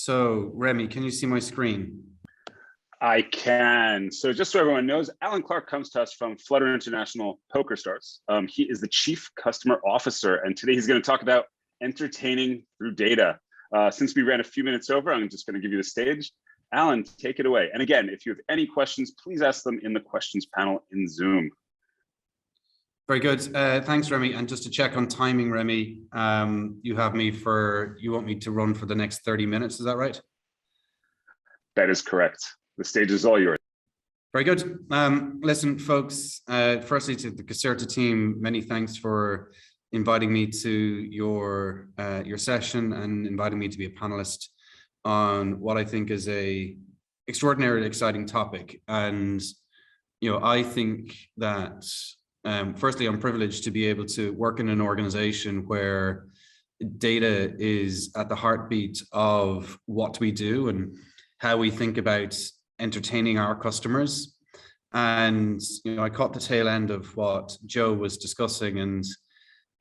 So, Remy, can you see my screen? I can. So just so everyone knows, Alan Clarke comes to us from Flutter International Poker Stars. He is the Chief Customer Officer, and today he's going to talk about entertaining through data. Since we ran a few minutes over, I'm just going to give you the stage. Alan, take it away. And again, if you have any questions, please ask them in the questions panel in Zoom. Very good. Thanks, Remy. And just to check on timing, Remy, you want me to run for the next 30 minutes, is that right? That is correct. The stage is all yours. Very good. Listen, folks, firstly to the Caserta team, many thanks for inviting me to your session and inviting me to be a panelist on what I think is a extraordinarily exciting topic. And, I think that, firstly, I'm privileged to be able to work in an organization where data is at the heartbeat of what we do and how we think about entertaining our customers. And, I caught the tail end of what Joe was discussing. And,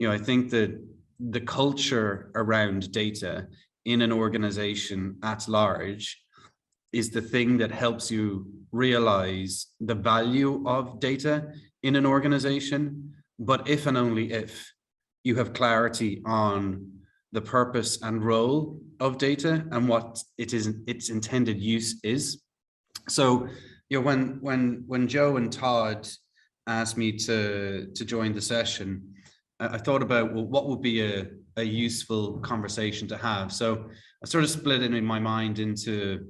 I think that the culture around data in an organization at large is the thing that helps you realize the value of data in an organization. But if and only if you have clarity on the purpose and role of data and what its intended use is. So, when Joe and Todd asked me to join the session, I thought about, well, what would be a useful conversation to have? So I sort of split it in my mind into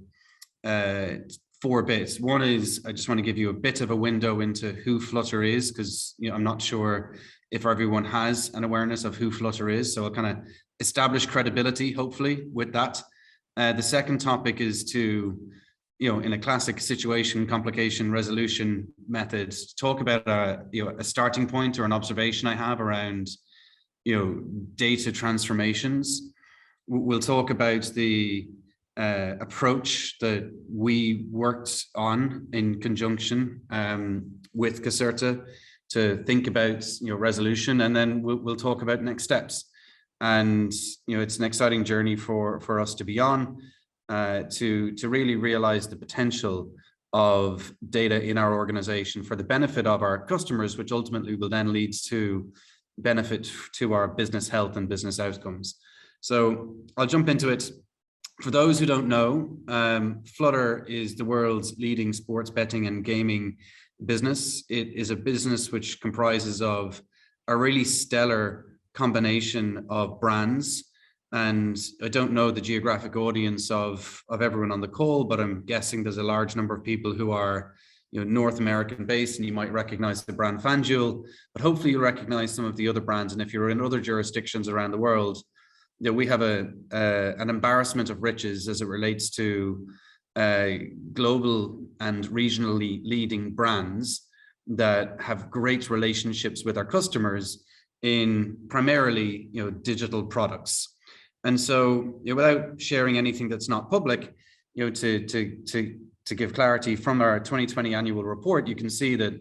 4 bits. One is I just want to give you a bit of a window into who Flutter is, because I'm not sure if everyone has an awareness of who Flutter is. So I'll kind of establish credibility, hopefully, with that. The second topic is to, in a classic situation complication resolution method, talk about a starting point or an observation I have around, data transformations. We'll talk about the approach that we worked on in conjunction with Caserta to think about, resolution, and then we'll talk about next steps. And, it's an exciting journey for us to be on. To really realize the potential of data in our organization for the benefit of our customers, which ultimately will then lead to benefit to our business health and business outcomes. So I'll jump into it. For those who don't know, Flutter is the world's leading sports betting and gaming business. It is a business which comprises of a really stellar combination of brands. And I don't know the geographic audience of everyone on the call, but I'm guessing there's a large number of people who are, North American based, and you might recognize the brand FanDuel, but hopefully you'll recognize some of the other brands. And if you're in other jurisdictions around the world, we have an embarrassment of riches as it relates to global and regionally leading brands that have great relationships with our customers in primarily, digital products. And so, without sharing anything that's not public, to give clarity from our 2020 annual report, you can see that,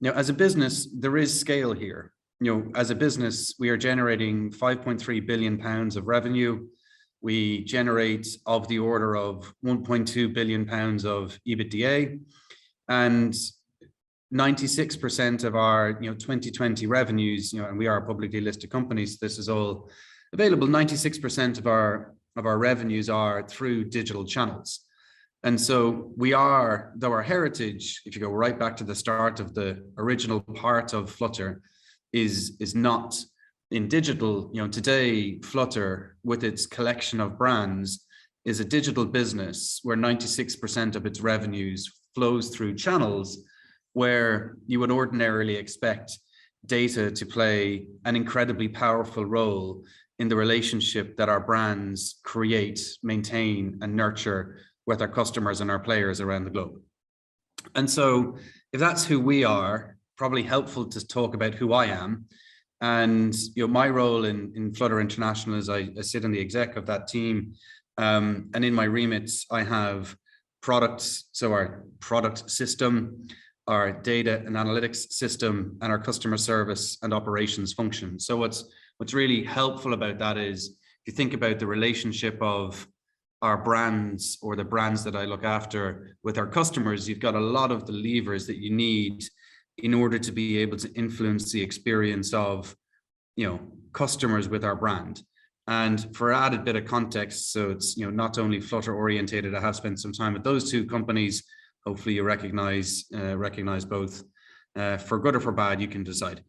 as a business, there is scale here. As a business, we are generating 5.3 billion pounds of revenue. We generate of the order of 1.2 billion pounds of EBITDA, and 96% of our 2020 revenues, and we are a publicly listed company, so this is all available. 96% of our revenues are through digital channels. And so we are, though our heritage, if you go right back to the start of the original part of Flutter, is not in digital. Today, Flutter, with its collection of brands, is a digital business where 96% of its revenues flows through channels where you would ordinarily expect data to play an incredibly powerful role in the relationship that our brands create, maintain, and nurture with our customers and our players around the globe. And so if that's who we are, probably helpful to talk about who I am. And my role in Flutter International is I sit in the exec of that team. And in my remits, I have products, so our product system, our data and analytics system, and our customer service and operations function. So what's really helpful about that is if you think about the relationship of our brands or the brands that I look after with our customers, you've got a lot of the levers that you need in order to be able to influence the experience of, customers with our brand. And for added bit of context, so it's, not only Flutter orientated, I have spent some time with those two companies. Hopefully you recognize both. For good or for bad, you can decide.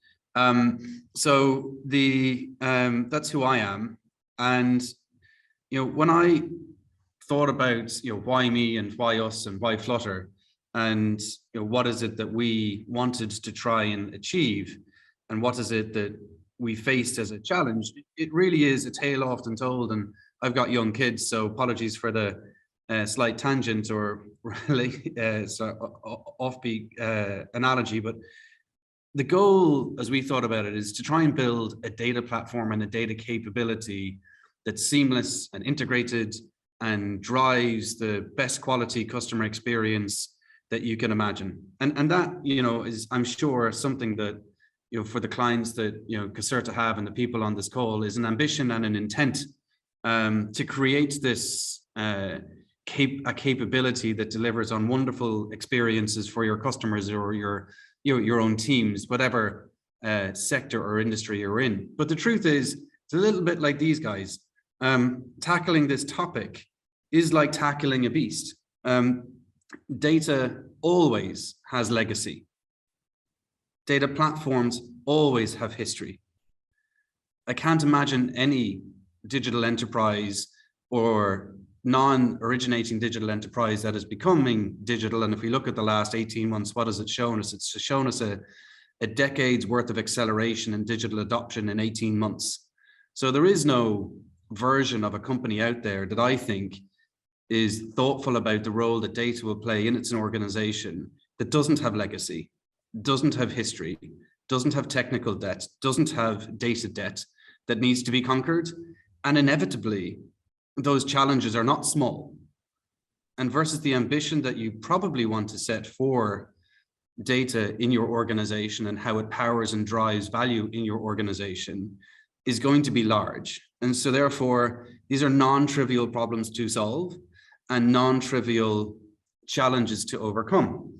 So that's who I am. And, when I thought about, why me and why us and why Flutter, and, what is it that we wanted to try and achieve, and what is it that we faced as a challenge, it really is a tale often told. And I've got young kids, so apologies for the slight tangent or really offbeat analogy, but the goal, as we thought about it, is to try and build a data platform and a data capability that's seamless and integrated and drives the best quality customer experience that you can imagine. And that, is, I'm sure, something that, for the clients that, Caserta have and the people on this call, is an ambition and an intent to create this a capability that delivers on wonderful experiences for your customers or your own teams, whatever sector or industry you're in. But the truth is, it's a little bit like these guys. Tackling this topic is like tackling a beast. Data always has legacy. Data platforms always have history. I can't imagine any digital enterprise or non-originating digital enterprise that is becoming digital. And if we look at the last 18 months, what has it shown us? It's shown us a decade's worth of acceleration in digital adoption in 18 months. So there is no version of a company out there that I think is thoughtful about the role that data will play in its organization that doesn't have legacy, doesn't have history, doesn't have technical debt, doesn't have data debt that needs to be conquered. And inevitably, those challenges are not small. And versus the ambition that you probably want to set for data in your organization and how it powers and drives value in your organization is going to be large. And so therefore, these are non-trivial problems to solve and non-trivial challenges to overcome.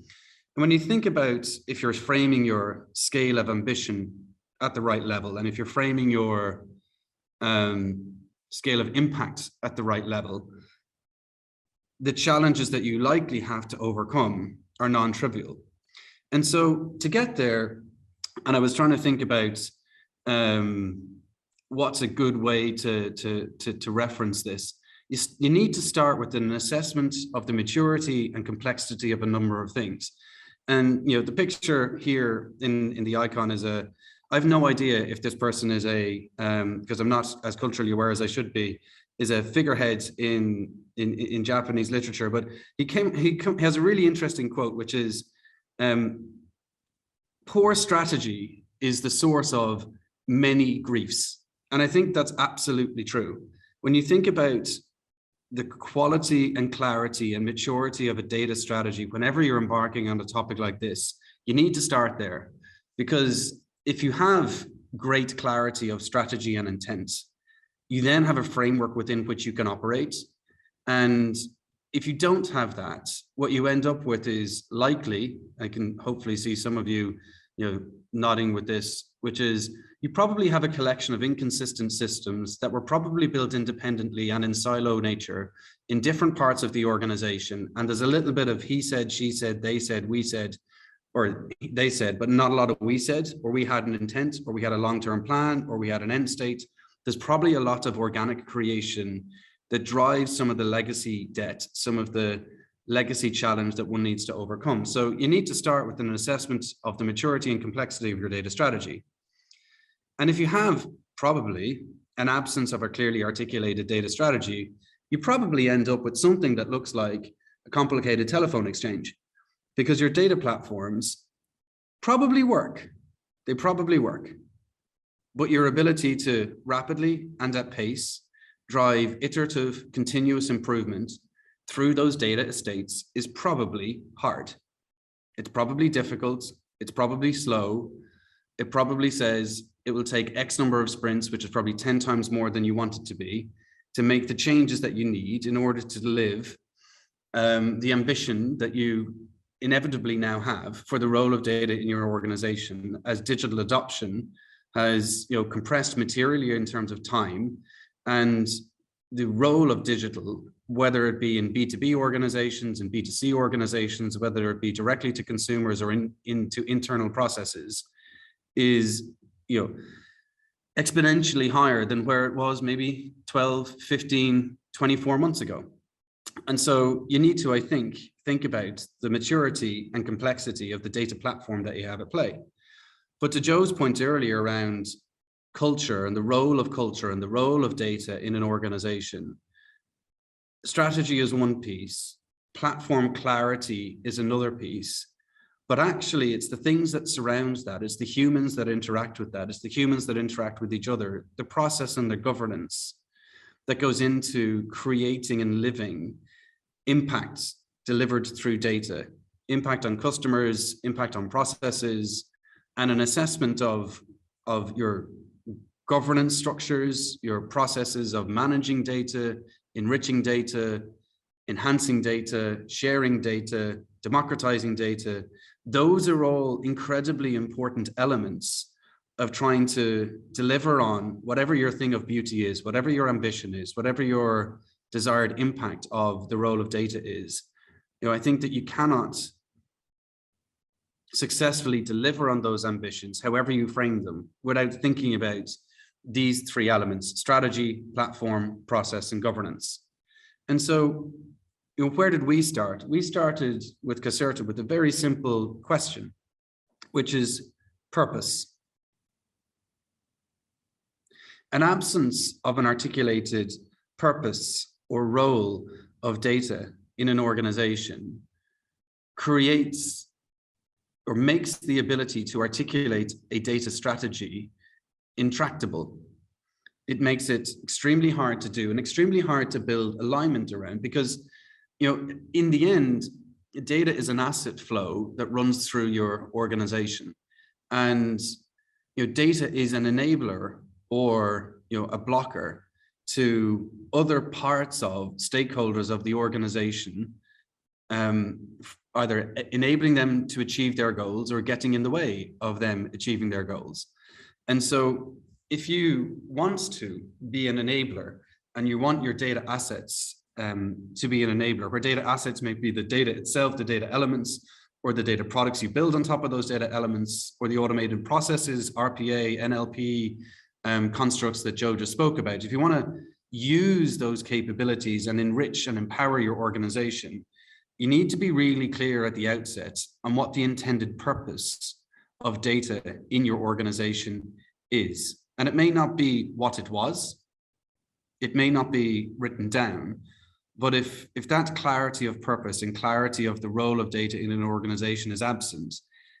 And when you think about, if you're framing your scale of ambition at the right level, and if you're framing your scale of impact at the right level, the challenges that you likely have to overcome are non-trivial. And so to get there, and I was trying to think about what's a good way to reference this, you need to start with an assessment of the maturity and complexity of a number of things. And the picture here in the icon is I've no idea if this person is because I'm not as culturally aware as I should be, is a figurehead in Japanese literature, but he has a really interesting quote, which is, poor strategy is the source of many griefs. And I think that's absolutely true. When you think about the quality and clarity and maturity of a data strategy, whenever you're embarking on a topic like this, you need to start there. Because if you have great clarity of strategy and intent, you then have a framework within which you can operate. And if you don't have that, what you end up with is likely, I can hopefully see some of you, nodding with this, which is you probably have a collection of inconsistent systems that were probably built independently and in silo nature in different parts of the organization. And there's a little bit of he said, she said, they said, we said, or they said, but not a lot of we said, or we had an intent, or we had a long-term plan, or we had an end state. There's probably a lot of organic creation that drives some of the legacy debt, some of the legacy challenge that one needs to overcome. So you need to start with an assessment of the maturity and complexity of your data strategy. And if you have probably an absence of a clearly articulated data strategy, you probably end up with something that looks like a complicated telephone exchange, because your data platforms probably work. They probably work. But your ability to rapidly and at pace drive iterative, continuous improvement through those data estates is probably hard. It's probably difficult. It's probably slow. It probably says it will take X number of sprints, which is probably 10 times more than you want it to be. to make the changes that you need in order to live the ambition that you inevitably now have for the role of data in your organization, as digital adoption has compressed materially in terms of time, and the role of digital, whether it be in B2B organizations and B2C organizations, whether it be directly to consumers or into internal processes, is exponentially higher than where it was maybe 12, 15, 24 months ago. And so you need to, I think about the maturity and complexity of the data platform that you have at play. But to Joe's point earlier around culture and the role of culture and the role of data in an organization, strategy is one piece, platform clarity is another piece, but actually it's the things that surround that, it's the humans that interact with that, it's the humans that interact with each other, the process and the governance that goes into creating and living impacts delivered through data, impact on customers, impact on processes, and an assessment of your governance structures, your processes of managing data, enriching data, enhancing data, sharing data, democratizing data. Those are all incredibly important elements of trying to deliver on whatever your thing of beauty is, whatever your ambition is, whatever your desired impact of the role of data is. I think that you cannot successfully deliver on those ambitions, however you frame them, without thinking about these three elements: strategy, platform, process, and governance. And so, where did we start? We started with Caserta with a very simple question, which is purpose. An absence of an articulated purpose or role of data in an organization creates or makes the ability to articulate a data strategy intractable. It makes it extremely hard to do and extremely hard to build alignment around, because in the end, data is an asset flow that runs through your organization, and data is an enabler or a blocker to other parts of stakeholders of the organization, either enabling them to achieve their goals or getting in the way of them achieving their goals. And so if you want to be an enabler and you want your data assets to be an enabler, where data assets may be the data itself, the data elements, or the data products you build on top of those data elements, or the automated processes, RPA, NLP, constructs that Joe just spoke about. If you want to use those capabilities and enrich and empower your organization, you need to be really clear at the outset on what the intended purpose of data in your organization is. And it may not be what it was, it may not be written down, but if that clarity of purpose and clarity of the role of data in an organization is absent,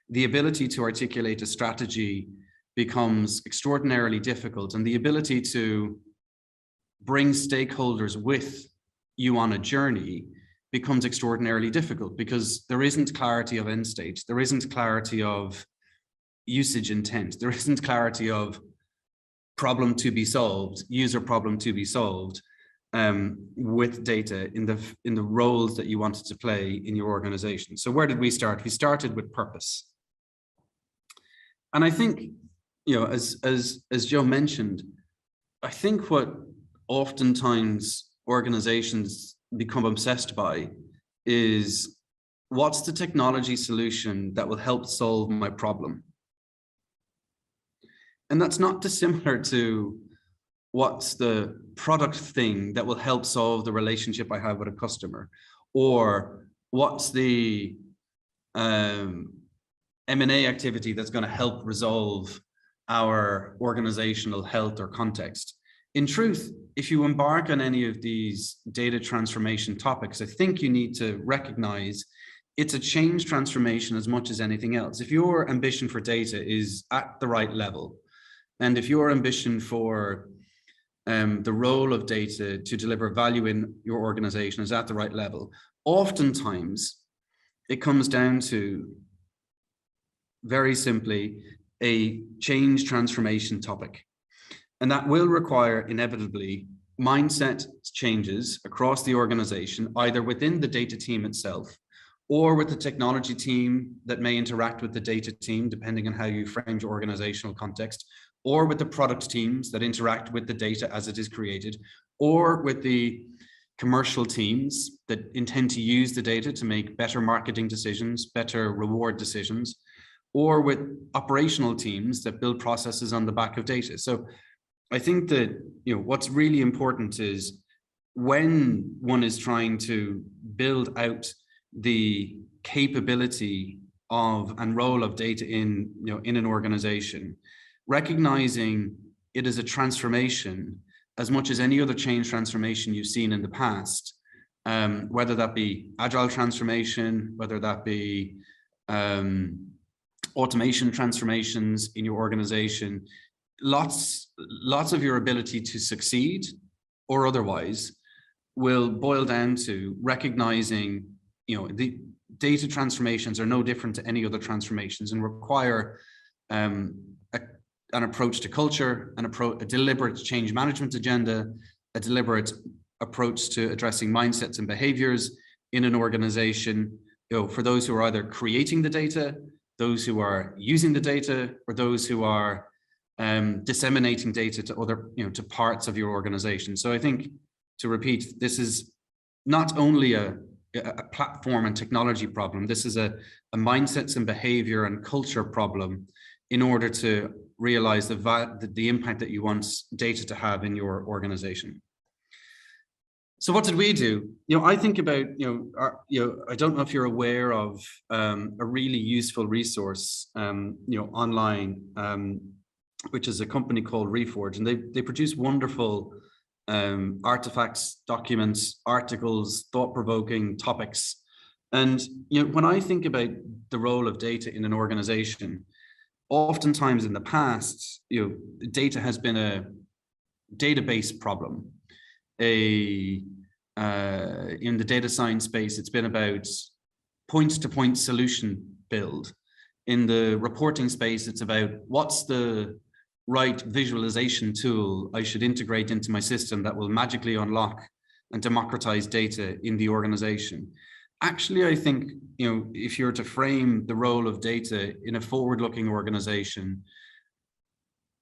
the ability to articulate a strategy becomes extraordinarily difficult, and the ability to bring stakeholders with you on a journey becomes extraordinarily difficult, because there isn't clarity of end state, there isn't clarity of usage intent, there isn't clarity of problem to be solved, user problem to be solved, with data in the roles that you wanted to play in your organization. So where did we start? We started with purpose. And I think, as Joe mentioned, I think what oftentimes organizations become obsessed by is, what's the technology solution that will help solve my problem? And that's not dissimilar to, what's the product thing that will help solve the relationship I have with a customer? Or what's the M&A activity that's going to help resolve our organizational health or context? In truth, if you embark on any of these data transformation topics, I think you need to recognize it's a change transformation as much as anything else. If your ambition for data is at the right level, and if your ambition for the role of data to deliver value in your organization is at the right level, oftentimes it comes down to, very simply, a change transformation topic. And that will require inevitably mindset changes across the organization, either within the data team itself or with the technology team that may interact with the data team, depending on how you frame your organizational context, or with the product teams that interact with the data as it is created, or with the commercial teams that intend to use the data to make better marketing decisions, better reward decisions, or with operational teams that build processes on the back of data. So I think that, what's really important is when one is trying to build out the capability of and role of data in an organization, recognizing it is a transformation as much as any other change transformation you've seen in the past, whether that be agile transformation, whether that be automation transformations in your organization, lots of your ability to succeed or otherwise will boil down to recognizing, the data transformations are no different to any other transformations and require an approach to culture, a deliberate change management agenda, a deliberate approach to addressing mindsets and behaviors in an organization, for those who are either creating the data, those who are using the data, or those who are disseminating data to other, to parts of your organization. So I think, to repeat, this is not only a platform and technology problem, this is a mindsets and behavior and culture problem in order to realize the impact that you want data to have in your organization. So what did we do? I think about, I don't know if you're aware of a really useful resource, online, which is a company called Reforge, and they produce wonderful artifacts, documents, articles, thought-provoking topics. And when I think about the role of data in an organization, oftentimes in the past, data has been a database problem. In the data science space, it's been about point-to-point solution build. In the reporting space, it's about what's the right visualization tool I should integrate into my system that will magically unlock and democratize data in the organization. Actually, I think, if you're to frame the role of data in a forward-looking organization,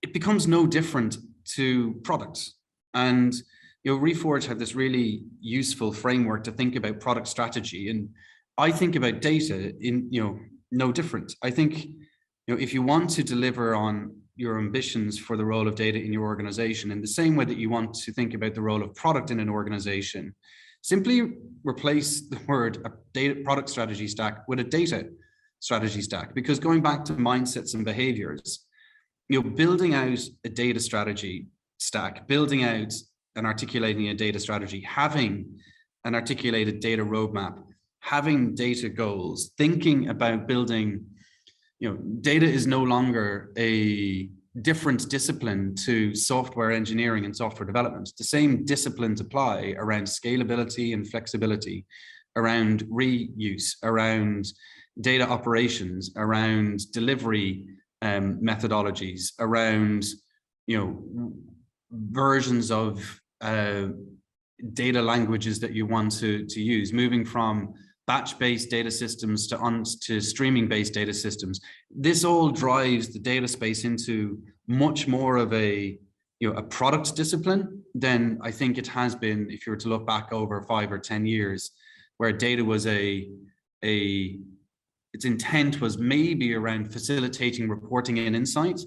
it becomes no different to products. And Reforge had this really useful framework to think about product strategy, and I think about data in no different. I think if you want to deliver on your ambitions for the role of data in your organization in the same way that you want to think about the role of product in an organization, simply replace the word a data product strategy stack with a data strategy stack. Because going back to mindsets and behaviors, building out a data strategy stack, building out and articulating a data strategy, having an articulated data roadmap, having data goals, thinking about building, data is no longer a different discipline to software engineering and software development. The same disciplines apply around scalability and flexibility, around reuse, around data operations, around delivery methodologies, around versions of data languages that you want to use, moving from batch-based data systems to streaming-based data systems. This all drives the data space into much more of a product discipline than I think it has been if you were to look back over 5 or 10 years, where data was its intent was maybe around facilitating reporting and insight,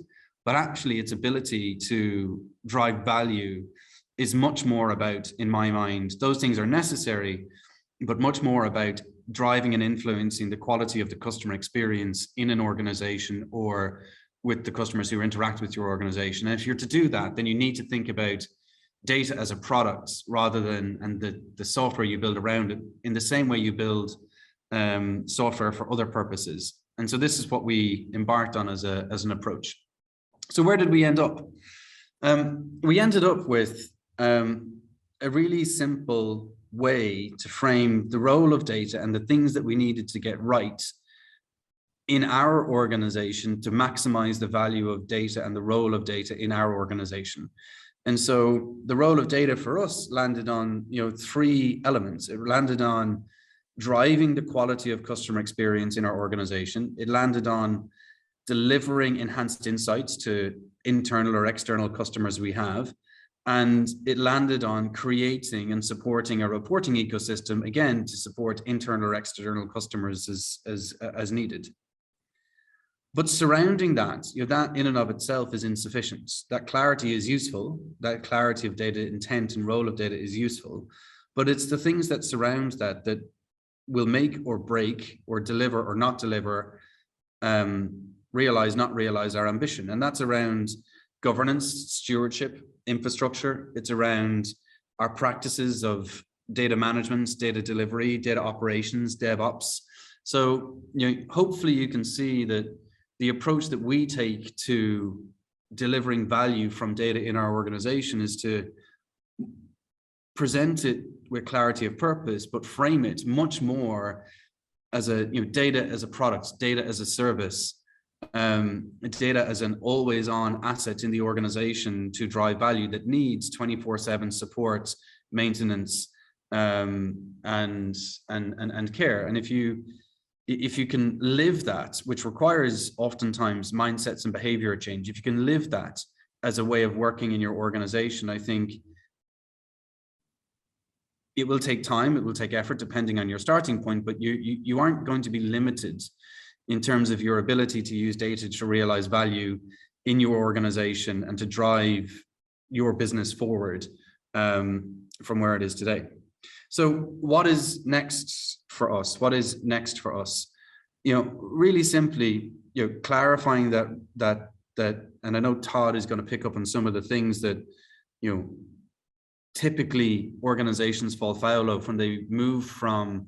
but actually its ability to drive value is much more about, in my mind, those things are necessary, but much more about driving and influencing the quality of the customer experience in an organization or with the customers who interact with your organization. And if you're to do that, then you need to think about data as a product rather than, and the software you build around it in the same way you build software for other purposes. And so this is what we embarked on as an approach. So where did we end up? We ended up with a really simple way to frame the role of data and the things that we needed to get right in our organization to maximize the value of data and the role of data in our organization. And so the role of data for us landed on, three elements. It landed on driving the quality of customer experience in our organization. It landed on delivering enhanced insights to internal or external customers we have. And it landed on creating and supporting a reporting ecosystem, again, to support internal or external customers as needed. But surrounding that, that in and of itself is insufficient. That clarity is useful. That clarity of data intent and role of data is useful. But it's the things that surround that will make or break or deliver or not deliver, realize, not realize our ambition. And that's around governance, stewardship, infrastructure. It's around our practices of data management, data delivery, data operations, DevOps. So, hopefully you can see that the approach that we take to delivering value from data in our organization is to present it with clarity of purpose, but frame it much more as a data as a product, data as a service, data as an always on asset in the organization to drive value that needs 24/7 support, maintenance, and care. And if you can live that, which requires oftentimes mindsets and behavior change, if you can live that as a way of working in your organization, I think it will take time, it will take effort depending on your starting point, but you aren't going to be limited in terms of your ability to use data to realize value in your organization and to drive your business forward from where it is today. So what is next for us? What is next for us? Really simply, clarifying that, and I know Todd is going to pick up on some of the things that, typically organizations fall foul of when they move from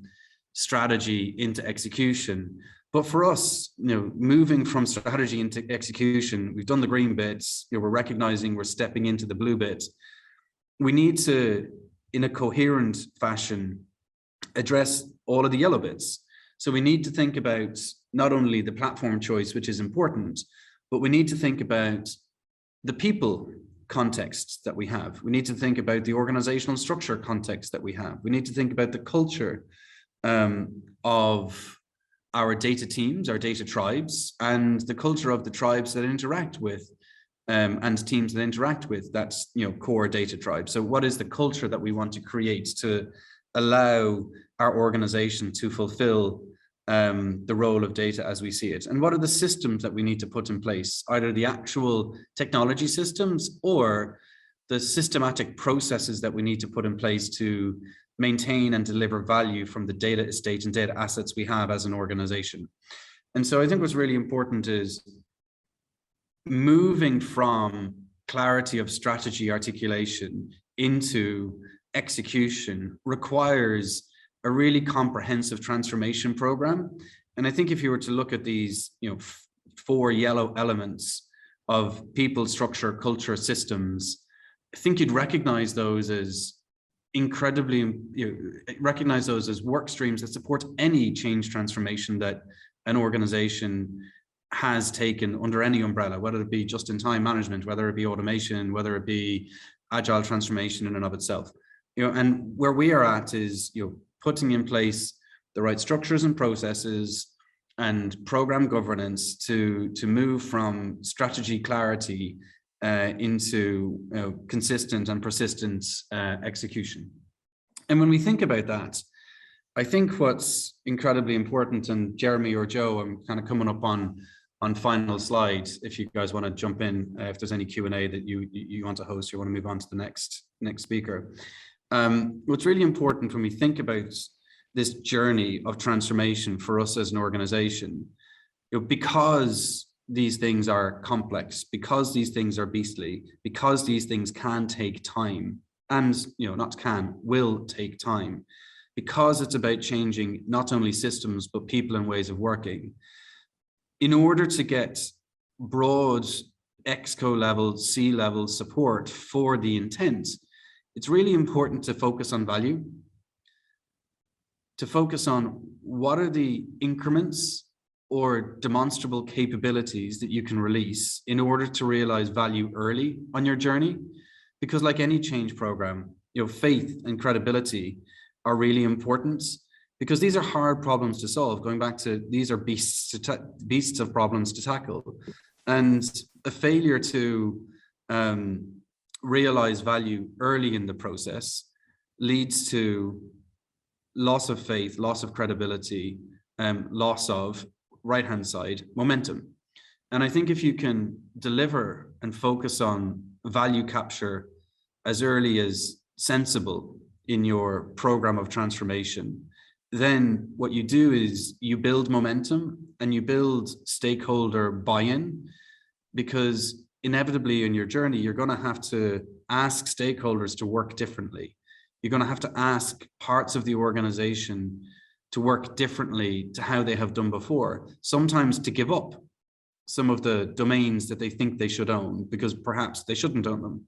strategy into execution. But for us, moving from strategy into execution, we've done the green bits, we're recognizing we're stepping into the blue bits. We need to, in a coherent fashion, address all of the yellow bits. So we need to think about not only the platform choice, which is important, but we need to think about the people context that we have. We need to think about the organizational structure context that we have. We need to think about the culture of our data teams, our data tribes, and the culture of the tribes that interact with and teams that interact with that core data tribe. So what is the culture that we want to create to allow our organization to fulfill the role of data as we see it? And what are the systems that we need to put in place, either the actual technology systems or the systematic processes that we need to put in place to maintain and deliver value from the data estate and data assets we have as an organization? And so I think what's really important is moving from clarity of strategy articulation into execution requires a really comprehensive transformation program. And I think if you were to look at these, four yellow elements of people, structure, culture, systems, I think you'd recognize those as recognize those as work streams that support any change transformation that an organization has taken under any umbrella, whether it be just-in-time management, whether it be automation, whether it be agile transformation in and of itself. And where we are at is, putting in place the right structures and processes and program governance to move from strategy clarity into consistent and persistent execution. And when we think about that, I think what's incredibly important, and Jeremy or Joe, I'm kind of coming up on final slides, if you guys want to jump in, if there's any Q&A that you want to host, you want to move on to the next speaker. What's really important when we think about this journey of transformation for us as an organization, because these things are complex, because these things are beastly, because these things can take time, and will take time, because it's about changing not only systems but people and ways of working. In order to get broad exco level, C level support for the intent, it's really important to focus on value, to focus on what are the increments or demonstrable capabilities that you can release in order to realize value early on your journey, because like any change program, faith and credibility are really important, because these are hard problems to solve. Going back to, these are beasts of problems to tackle, and a failure to realize value early in the process leads to loss of faith, loss of credibility, loss of right-hand side momentum. And I think if you can deliver and focus on value capture as early as sensible in your program of transformation, then what you do is you build momentum and you build stakeholder buy-in, because inevitably in your journey, you're going to have to ask stakeholders to work differently. You're going to have to ask parts of the organization to work differently to how they have done before, sometimes to give up some of the domains that they think they should own because perhaps they shouldn't own them.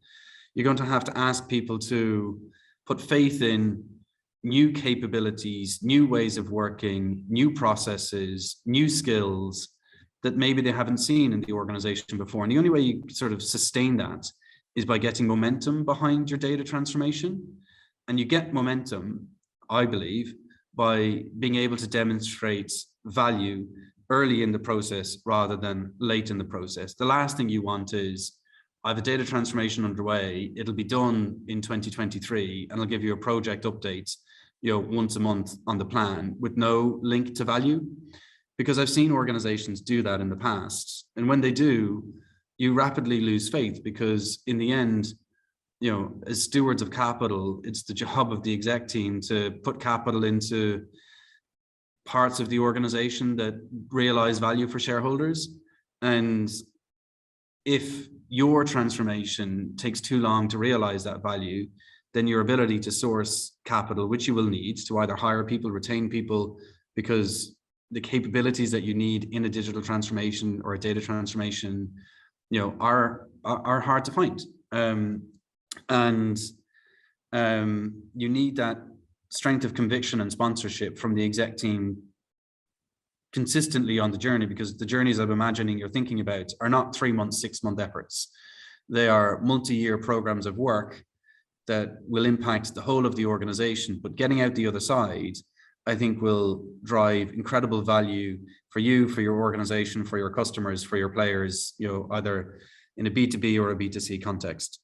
You're going to have to ask people to put faith in new capabilities, new ways of working, new processes, new skills that maybe they haven't seen in the organization before. And the only way you sort of sustain that is by getting momentum behind your data transformation. And you get momentum, I believe, by being able to demonstrate value early in the process rather than late in the process. The last thing you want is, I have a data transformation underway, it'll be done in 2023, and I'll give you a project update, once a month on the plan with no link to value. Because I've seen organizations do that in the past. And when they do, you rapidly lose faith, because in the end, as stewards of capital, it's the job of the exec team to put capital into parts of the organization that realize value for shareholders. And if your transformation takes too long to realize that value, then your ability to source capital, which you will need to either hire people, retain people, because the capabilities that you need in a digital transformation or a data transformation, are hard to find. You need that strength of conviction and sponsorship from the exec team consistently on the journey, because the journeys I'm imagining you're thinking about are not 3 month, 6 month efforts. They are multi-year programs of work that will impact the whole of the organization, but getting out the other side, I think, will drive incredible value for you, for your organization, for your customers, for your players, either in a B2B or a B2C context.